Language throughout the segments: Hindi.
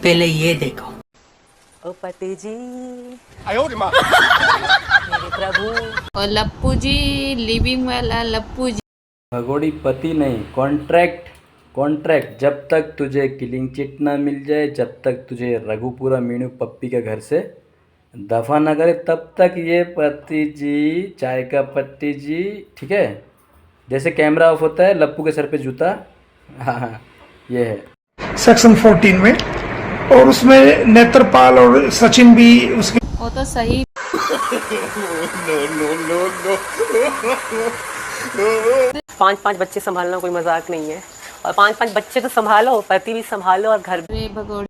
पहले ये देखो। ओ पति जी मेरे प्रभु। और लप्पू जी, लिविंग वाला लप्पू जी। भगोड़ी पति नहीं, कॉन्ट्रैक्ट। कॉन्ट्रैक्ट, जब तक तुझे क्लीन चिट ना मिल जाए, जब तक तुझे रघुपुरा मीनू पप्पी के घर से दफा ना करे, तब तक ये पति जी, चाय का पत्ती जी, ठीक है। जैसे कैमरा ऑफ होता है, लप्पू के सर पे जूता। हाँ, ये है सेक्शन 14 में, और उसमें नेत्रपाल और सचिन भी उसके वो तो सही। पांच पांच बच्चे संभालना कोई मजाक नहीं है, और पांच पांच बच्चे तो संभालो, पति भी संभालो, और घर भी। भगोड़ी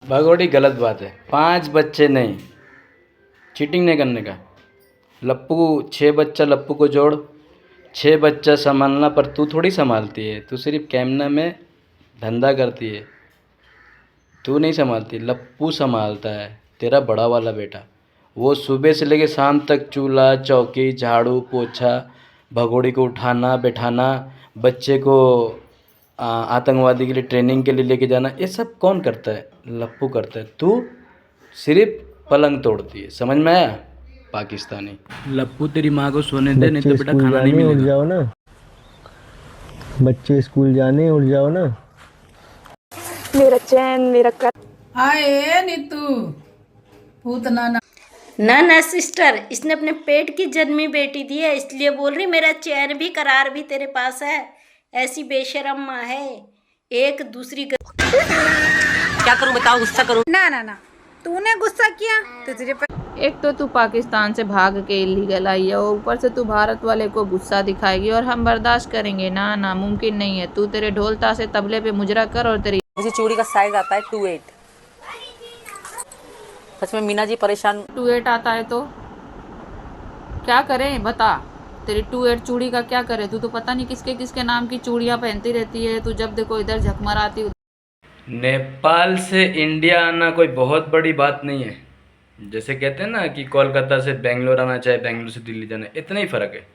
भगोड़ी गलत बात है। 5 बच्चे नहीं, चीटिंग नहीं करने का। लप्पू 6 बच्चा, लप्पू को जोड़ 6 बच्चा संभालना, पर तू थोड़ी संभालती है। तू सिर्फ कैमरा में धंधा करती है, तू नहीं संभालती। लप्पू संभालता है, तेरा बड़ा वाला बेटा। वो सुबह से लेके शाम तक चूल्हा चौकी झाड़ू पोछा, भगोड़ी को उठाना बैठाना, बच्चे को आतंकवादी के लिए ट्रेनिंग के लिए लेके जाना, ये सब कौन करता है? लप्पू करता है। तू सिर्फ पलंग तोड़ती है। समझ में आया? पाकिस्तानी। लप्पू तेरी माँ को सोने दे, नहीं तो बेटा खाना नहीं मिलेगा। उठ जाओ ना बच्चे, स्कूल जाने उठ जाओ ना। मेरा चैन मेरा कर। आए नीतू पूतना ना। ना सिस्टर, इसने अपने पेट की जन्मी बेटी दी है, इसलिए बोल रही मेरा चैन भी करार भी तेरे पास है। ऐसी बेशरम माँ है, एक दूसरी क्या करूं बताओ, गुस्सा करूं? ना ना ना, तूने गुस्सा किया तो तुझे एक तो तू पाकिस्तान से भाग के इलीगल आई है, और ऊपर से तू भारत वाले को गुस्सा दिखाएगी, और हम बर्दाश्त करेंगे? ना ना, मुमकिन नहीं है। तू तेरे ढोल तासे तबले पे मुजरा कर, और तेरी मुझे चूड़ी का साइज आता है 28। सच में मीना जी परेशान। 28 आता है तो क्या करें बता? तेरी 28 चूड़ी का क्या करे? तू तो पता नहीं किसके किसके नाम की चूड़ियाँ पहनती रहती है। तू जब देखो इधर झकमर आती। नेपाल से इंडिया आना कोई बहुत बड़ी बात नहीं है। जैसे कहते हैं ना कि कोलकाता से बेंगलोर आना, चाहे बेंगलोर से दिल्ली जाना, इतना ही फ़र्क है।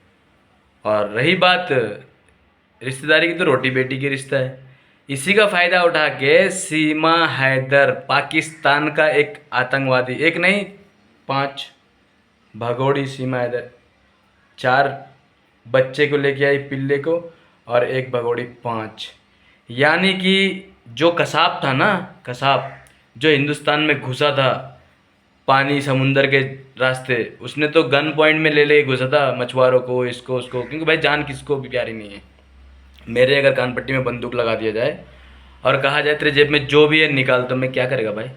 और रही बात रिश्तेदारी की, तो रोटी बेटी की रिश्ता है। इसी का फ़ायदा उठा के सीमा हैदर, पाकिस्तान का एक आतंकवादी, एक नहीं 5, भगोड़ी सीमा हैदर 4 बच्चे को लेके आई, पिल्ले को, और एक भगोड़ी 5। यानी कि जो कसाब था ना, कसाब जो हिंदुस्तान में घुसा था पानी समुंदर के रास्ते, उसने तो गन पॉइंट में ले घुसा था मछुआरों को, इसको उसको, क्योंकि भाई जान किसको भी प्यारी नहीं है। मेरे अगर कान पट्टी में बंदूक लगा दिया जाए और कहा जाए तेरे जेब में जो भी है निकाल, तो मैं क्या करेगा भाई?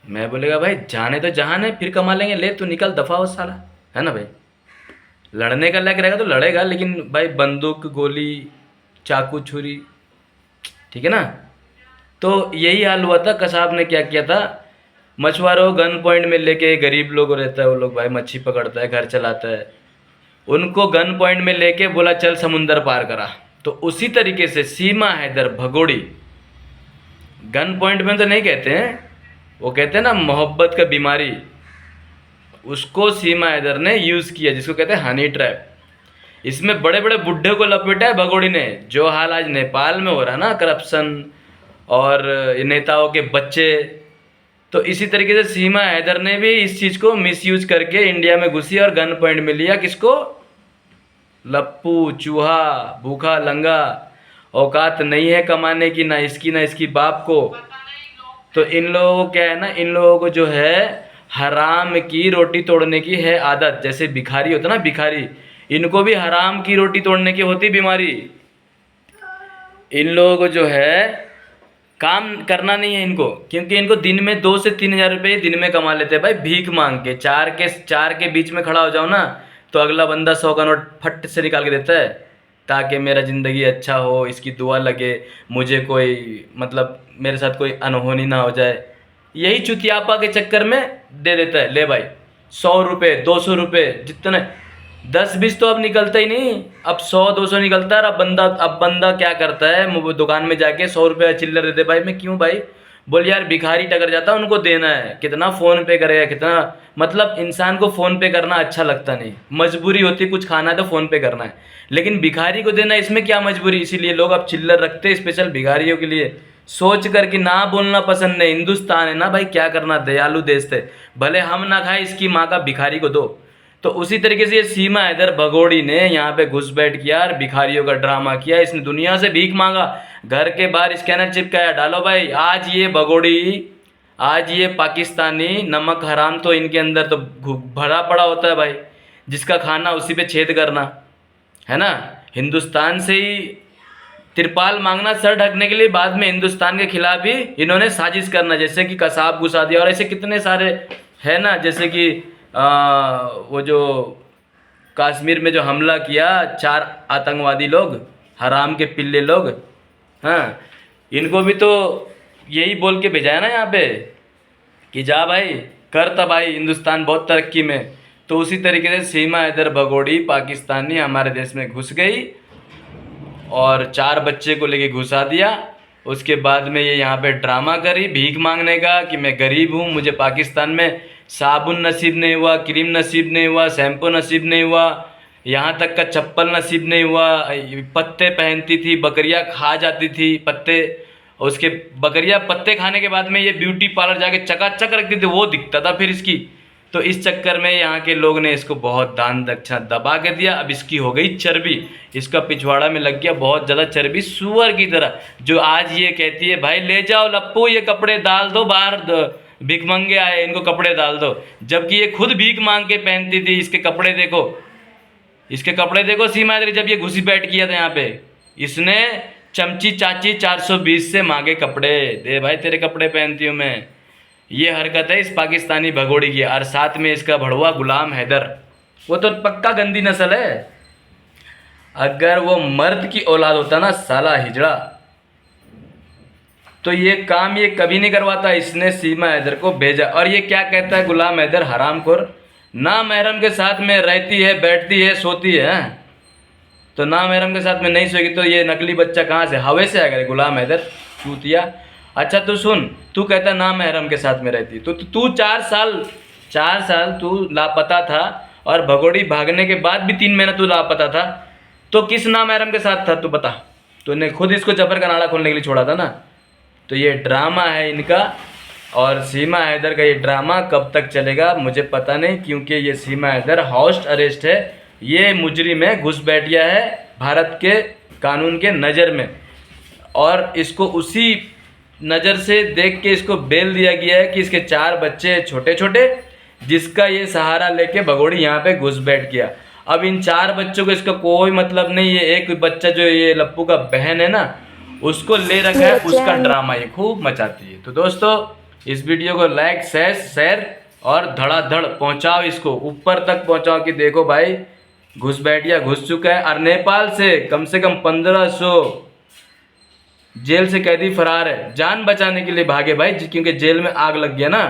मैं बोलेगा भाई जाने तो जहान है, फिर कमा लेंगे, ले तू निकल, दफ़ा हो साला, है ना भाई? लड़ने का लायक रहेगा तो लड़ेगा, लेकिन भाई बंदूक गोली चाकू छुरी, ठीक है ना? तो यही हाल हुआ था। कसाब ने क्या किया था, मछुआरों गन पॉइंट में लेके, गरीब लोग रहता है वो लोग भाई, मच्छी पकड़ता है, घर चलाता है, उनको गन पॉइंट में लेके बोला चल समुंदर पार करा। तो उसी तरीके से सीमा हैदर भगोड़ी, गन पॉइंट में तो नहीं कहते हैं, वो कहते हैं ना मोहब्बत का बीमारी, उसको सीमा हैदर ने यूज़ किया, जिसको कहते हैं हनी ट्रैप। इसमें बड़े बड़े बुढ़े को लपेटा है भगोड़ी ने। जो हाल आज नेपाल में हो रहा है ना, करप्शन और नेताओं के बच्चे, तो इसी तरीके से सीमा हैदर ने भी इस चीज़ को मिसयूज करके इंडिया में घुसी और गन पॉइंट में लिया। किसको? लप्पू, चूहा, भूखा लंगा, औकात नहीं है कमाने की, ना इसकी बाप को। तो इन लोगों को क्या है ना, इन लोगों को जो है हराम की रोटी तोड़ने की है आदत। जैसे भिखारी होता ना, भिखारी, इनको भी हराम की रोटी तोड़ने की होती बीमारी। इन लोगों को जो है काम करना नहीं है इनको, क्योंकि इनको दिन में 2 से 3 हज़ार रुपये दिन में कमा लेते हैं भाई, भीख मांग के। चार के बीच में खड़ा हो जाओ ना, तो अगला बंदा 100 का नोट फट से निकाल के देता है, ताकि मेरा ज़िंदगी अच्छा हो, इसकी दुआ लगे, मुझे कोई मतलब मेरे साथ कोई अनहोनी ना हो जाए। यही चुतियापा के चक्कर में दे देता है, ले भाई 100 रुपये 200 रुपये, जितने 10-20 तो अब निकलता ही नहीं, अब 100-200 निकलता है। अब बंदा क्या करता है, दुकान में जाके 100 रुपये चिल्लर दे दे भाई। मैं क्यों भाई? बोल यार भिखारी टकर जाता है, उनको देना है। कितना फ़ोन पे करेगा, कितना, मतलब इंसान को फ़ोन पे करना अच्छा लगता नहीं, मजबूरी होती, कुछ खाना है तो फ़ोन पे करना है, लेकिन भिखारी को देना इसमें क्या मजबूरी? इसीलिए लोग अब चिल्लर रखते हैं स्पेशल भिखारियों के लिए। सोच कर कि ना बोलना पसंद नहीं। हिंदुस्तान है ना भाई, क्या करना, दयालु देश थे, भले हम ना खाए इसकी माँ का भिखारी को दो। तो उसी तरीके से ये सीमा हैदर भगोड़ी ने यहाँ पे घुस बैठ किया और भिखारियों का ड्रामा किया। इसने दुनिया से भीख मांगा, घर के बाहर स्कैनर चिपकाया, डालो भाई। आज ये भगोड़ी, आज ये पाकिस्तानी नमक हराम तो इनके अंदर तो भरा पड़ा होता है भाई, जिसका खाना उसी पे छेद करना है ना। हिंदुस्तान से ही तिरपाल मांगना सर ढकने के लिए, बाद में हिंदुस्तान के खिलाफ ही इन्होंने साजिश करना, जैसे कि कसाब घुसा दिया और ऐसे कितने सारे है ना। जैसे कि वो जो कश्मीर में जो हमला किया 4 आतंकवादी लोग, हराम के पिल्ले लोग, हाँ, इनको भी तो यही बोल के भेजा है ना यहाँ पे कि जा भाई कर तबाही, हिंदुस्तान बहुत तरक्की में। तो उसी तरीके से सीमा हैदर भगोड़ी पाकिस्तानी हमारे देश में घुस गई और 4 बच्चे को लेके घुसा दिया। उसके बाद में ये यहाँ पे ड्रामा करी भीख मांगने का कि मैं गरीब हूँ, मुझे पाकिस्तान में साबुन नसीब नहीं हुआ, क्रीम नसीब नहीं हुआ, शैम्पू नसीब नहीं हुआ, यहाँ तक का चप्पल नसीब नहीं हुआ। पत्ते पहनती थी, बकरियाँ खा जाती थी पत्ते, उसके बकरियाँ पत्ते खाने के बाद में ये ब्यूटी पार्लर जाके चकाचक रखती थी, वो दिखता था फिर इसकी। तो इस चक्कर में यहाँ के लोग ने इसको बहुत दान दक्षिणा दबा के दिया। अब इसकी हो गई चर्बी, इसका पिछवाड़ा में लग गया बहुत ज़्यादा चर्बी सुअर की तरह। जो आज ये कहती है भाई ले जाओ लप्पू, ये कपड़े डाल दो, बाहर भिखमंगे आए इनको कपड़े डाल दो, जबकि ये खुद भीख मांग के पहनती थी। इसके कपड़े देखो, इसके कपड़े देखो। सीमा हैदर जब ये घुसी बैठ किया था यहाँ पे, इसने चमची चाची 420 से मांगे कपड़े, दे भाई तेरे कपड़े पहनती हूँ मैं। ये हरकत है इस पाकिस्तानी भगोड़ी की। और साथ में इसका भड़वा गुलाम हैदर, वो तो पक्का गंदी नस्ल है। अगर वो मर्द की औलाद होता ना साला हिजड़ा, तो ये काम ये कभी नहीं करवाता। इसने सीमा हैदर को भेजा। और ये क्या कहता है गुलाम हैदर, हरामखोर, ना महरम के साथ में रहती है, बैठती है, सोती है। तो ना महरम के साथ में नहीं सोएगी तो ये नकली बच्चा कहाँ से, हवे से आएगा गुलाम हैदर चूतिया। अच्छा तो सुन, तू कहता ना महरम के साथ में रहती, तो तू 4 साल तू लापता था, और भगोड़ी भागने के बाद भी 3 महीना तू लापता था। तो किस ना महरम के साथ था तू बता? तूने खुद इसको जबर का नाड़ा खोलने के लिए छोड़ा था ना। तो ये ड्रामा है इनका, और सीमा हैदर का ये ड्रामा कब तक चलेगा मुझे पता नहीं, क्योंकि ये सीमा हैदर हाउस अरेस्ट है। ये मुजरिम है, घुस बैठ गया है भारत के कानून के नज़र में, और इसको उसी नज़र से देख के इसको बेल दिया गया है कि इसके 4 बच्चे छोटे छोटे, जिसका ये सहारा लेके भगोड़ी यहाँ पे घुस बैठ गया। अब इन 4 बच्चों को इसका कोई मतलब नहीं है। एक बच्चा जो ये लप्पू का बहन है ना, उसको ले रखा है, उसका ड्रामा ये खूब मचाती है। तो दोस्तों इस वीडियो को लाइक शेयर और धड़ाधड़ पहुँचाओ, इसको ऊपर तक पहुँचाओ कि देखो भाई घुस बैठ गया, घुस चुका है। और नेपाल से कम 1500 जेल से कैदी फरार है, जान बचाने के लिए भागे भाई, क्योंकि जेल में आग लग गया ना।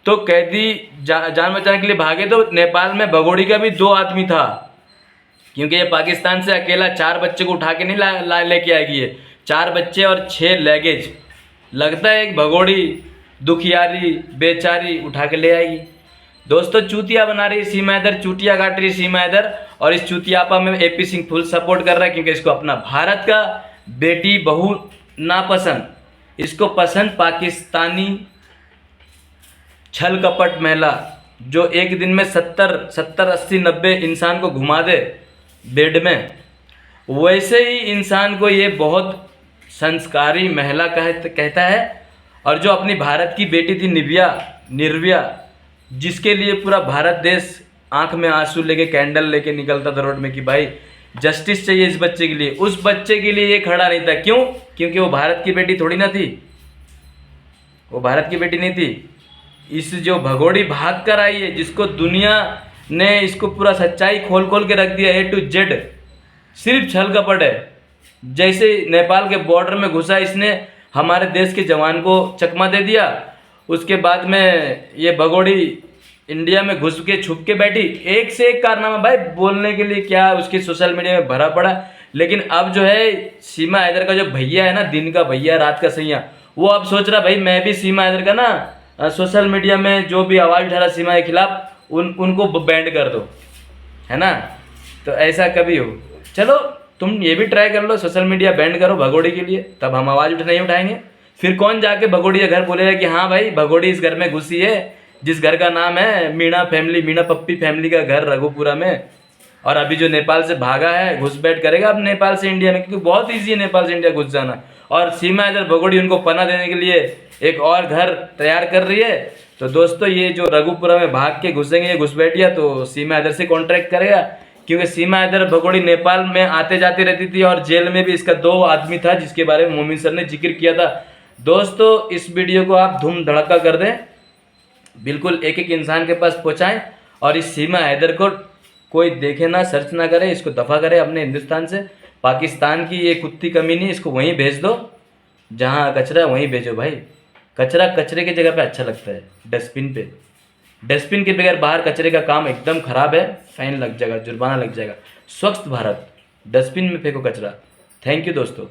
तो कैदी जान बचाने के लिए भागे। तो नेपाल में भगोड़ी का भी 2 आदमी था, क्योंकि ये पाकिस्तान से अकेला 4 बच्चे को उठा के नहीं लेके आएगी। ये 4 बच्चे और 6 लगेज, लगता है एक भगोड़ी दुखियारी बेचारी उठा के ले आएगी। दोस्तों चूतिया बना रही सीमा हैदर, चूतिया काट रही सीमा हैदर, और इस चूतियापा में AP सिंह फुल सपोर्ट कर रहा है, क्योंकि इसको अपना भारत का बेटी बहू नापसंद, इसको पसंद पाकिस्तानी छल कपट महिला, जो एक दिन में 70 80 90 इंसान को घुमा दे बेड में। वैसे ही इंसान को ये बहुत संस्कारी महिला कहता है। और जो अपनी भारत की बेटी थी निर्भया, जिसके लिए पूरा भारत देश आंख में आंसू लेके कैंडल लेके निकलता था रोड में कि भाई जस्टिस चाहिए इस बच्चे के लिए, उस बच्चे के लिए ये खड़ा नहीं था। क्यों? क्योंकि वो भारत की बेटी थोड़ी ना थी, वो भारत की बेटी नहीं थी। इस जो भगोड़ी भाग कर आई है, जिसको दुनिया ने इसको पूरा सच्चाई खोल खोल के रख दिया A to Z, सिर्फ छल कपट है। जैसे नेपाल के बॉर्डर में घुसा, इसने हमारे देश के जवान को चकमा दे दिया। उसके बाद में ये भगोड़ी इंडिया में घुस के छुप के बैठी, एक से एक कारनामा भाई बोलने के लिए क्या उसके सोशल मीडिया में भरा पड़ा। लेकिन अब जो है सीमा हैदर का जो भैया है ना, दिन का भैया रात का सैया, वो अब सोच रहा भाई मैं भी सीमा हैदर का ना सोशल मीडिया में जो भी आवाज़ उठा रहा सीमा के खिलाफ उनको बैंड कर दो, है ना। तो ऐसा कभी हो, चलो तुम ये भी ट्राई कर लो, सोशल मीडिया बैंड करो भगोड़ी के लिए, तब हम आवाज़ नहीं उठाएंगे। फिर कौन जाके भगोड़िया घर बोलेगा कि हाँ भाई भगोड़ी इस घर में घुसी है, जिस घर का नाम है मीणा फैमिली, मीणा पप्पी फैमिली का घर रघुपुरा में। और अभी जो नेपाल से भागा है घुसपैठ करेगा अब नेपाल से इंडिया में, क्योंकि बहुत ईजी है नेपाल से इंडिया घुस जाना। और सीमा इधर भगोड़ी उनको पनाह देने के लिए एक और घर तैयार कर रही है। तो दोस्तों ये जो रघुपुरा में भाग के घुसेंगे ये घुसपैठिया, तो सीमा इधर से कॉन्ट्रैक्ट करेगा, क्योंकि सीमा इधर भगोड़ी नेपाल में आते जाते रहती थी और जेल में भी इसका 2 आदमी था जिसके बारे में मोमिन सर ने जिक्र किया था। दोस्तों इस वीडियो को आप धूम धड़का कर दें, बिल्कुल एक एक इंसान के पास पहुँचाएँ और इस सीमा हैदर को कोई देखे ना, सर्च ना करे, इसको दफ़ा करे अपने हिंदुस्तान से। पाकिस्तान की ये कुत्ती कमीनी, इसको वहीं भेज दो जहाँ कचरा है, वहीं भेजो भाई। कचरा कचरे की जगह पे अच्छा लगता है, डस्टबिन पे। डस्टबिन के बगैर बाहर कचरे का काम एकदम ख़राब है, फाइन लग जाएगा, जुर्माना लग जाएगा। स्वच्छ भारत, डस्टबिन में फेंको कचरा। थैंक यू दोस्तों।